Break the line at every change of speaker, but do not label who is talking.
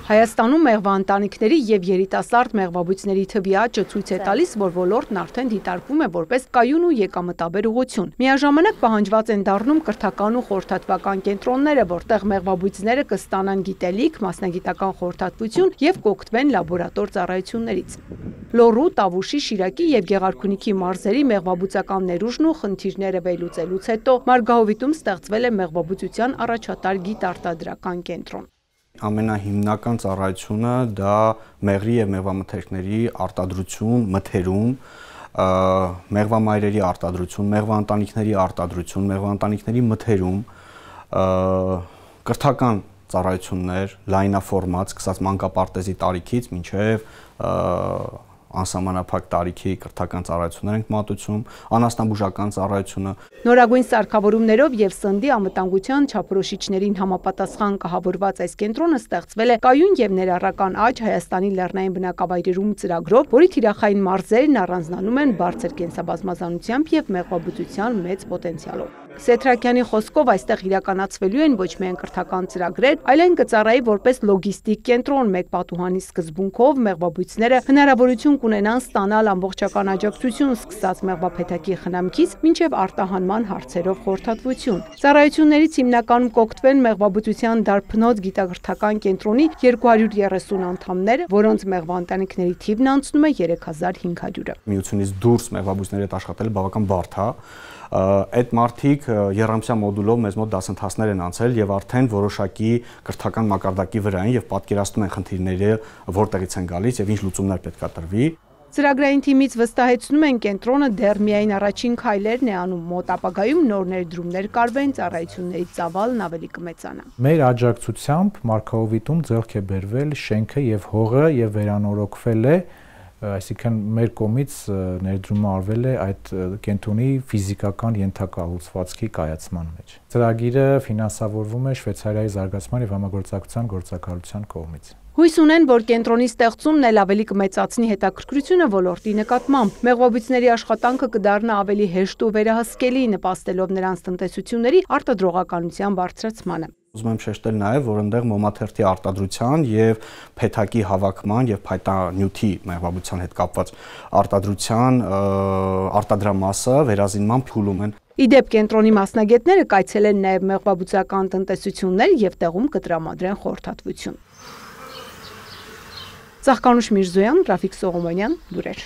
Հայաստանում մեղվա ընտանիքների և երիտասարդ մեղվաբույծների թվի աճը ցույց է տալիս, որ ոլորտն արդեն դիտարկվում է որպես կայուն ու եկամտաբեր ուղղություն։ Միաժամանակ պահանջված են դառնում կրթական ու խորհրդատվական կենտրոնները, որտեղ մեղվաբույծները կստանան գիտելիք, մասնագիտական խորհրդատվություն և կօգտվեն լաբորատոր ծառայություններից։ Լոռու, Տավուշի, Շիրակի և Գեղարքունիքի մարզերի մեղվաբուծական ներուժն ու խնդիրները վերլուծելուց հետո Մարգահովիտում ստեղծվել է մեղվաբուծության առաջատար գիտարտադրական կենտրոն։
Ամենահիմնական ծառայությունը դա մեղրի և մեղվամթերքների արտադրություն, մթերում, մեղվամայրերի արտադրություն, մեղվաընտանիքների արտադրություն, մեղվաընտանիքների մթերում, կրթական ծառայություններ, լայնաֆորմատ, սկսած մանկապարտեզի տարիքից մինչև անսահմանափակ տարիքի կրթական ծառայություններ ենք մատուցում, անասնաբուժական ծառայությունը։
Նորագույն սարքավորումներով և սննդի անվտանգության չափորոշիչներին համապատասխան կահավորված այս կենտրոնը ստեղծվել է կայուն և ներառական աճ Հայաստանի լեռնային բնակավայրերում ծրագրով, որի թիրախային մարզերն առանձնանում են բարձր կենսաբազմազանությամբ և մեղվաբուծության մեծ պոտենցիալով։ Սեթրակյանի խոսքով այստեղ իրականացվելու են ոչ միայն կրթական ծրագրեր, այլ այն կծառայի որպես լոգիստիկ կենտրոն մեկ պատուհանի սկզբունքով մեղվաբույծները հնարավորություն կունենան ստանալ ամբողջական աջակցություն սկսած մեղվափեթակի խնամքից մինչև արտահանման հարցերով խորհրդատվություն։ Ծառայություններից հիմնականում կօգտվեն մեղվաբուծության դարբնոց գիտակրթական կենտրոնի 230 անդամներ, որոնց մեղվաընտանիքների թիվն անցնում է 3500-ը։
Միությունից դուրս մեղվաբույծների հետ աշխատելը բավական բարդ է։ Այդ մարդիկ եռամսյա մոդուլով մեզ մոտ դասընթացներ են անցել եւ արդեն որոշակի կրթական մակարդակի վրա են եւ պատկերացնում են խնդիրները որտեղից են գալիս եւ ինչ լուծումներ պետք է տրվի։
Ծրագրային թիմից վստահեցնում են կենտրոնը դեռ միայն առաջին քայլերն է անում, մոտ ապագայում նոր ներդրումներ կարվեն, ծառայությունների ծավալն ավելի կմեծանա։
Մեր աջակցությամբ Մարգահովիտում ձեռք է բերվել շենքը եւ հողը եւ վերանորոգվել է, այսինքն մեր կողմից ներդրումը արվել է այդ կենտրոնի ֆիզիկական ենթակառուցվածքի կայացման մեջ։ Ծրագիրը ֆինանսավորվում է Շվեյցարիայի զարգացման եւ համագործակցության գործակալության կողմից։
Հույս ունեն, որ կենտրոնի ստեղծումն էլ ավելի կմեծացնի հետաքրքրությունը ոլորտի նկատմամբ։ Մեղվաբույծների աշխատանքը կդառնա ավելի հեշտ ու վերահսկելի, նպաստելով նրանց տնտեսությունների արտադրողականության բարձրացմանը։
Ուզում եմ շեշտել նաև, որ այնտեղ մոմաթերթի արտադրության եւ փեթակի հավաքման եւ փայտանյութի մեղվաբուծության հետ կապված արտադրության արտադրամասը վերազինման փուլում են։
Իդեպ կենտրոնի մասնագետները կայցելեն նաև մեղվաբուծական տնտեսություններ եւ տեղում կտրամադրեն խորհրդատվություն։ Ծաղկանուշ Միրզոյան, Ռաֆիկ Սողոմոնյան, լուրեր։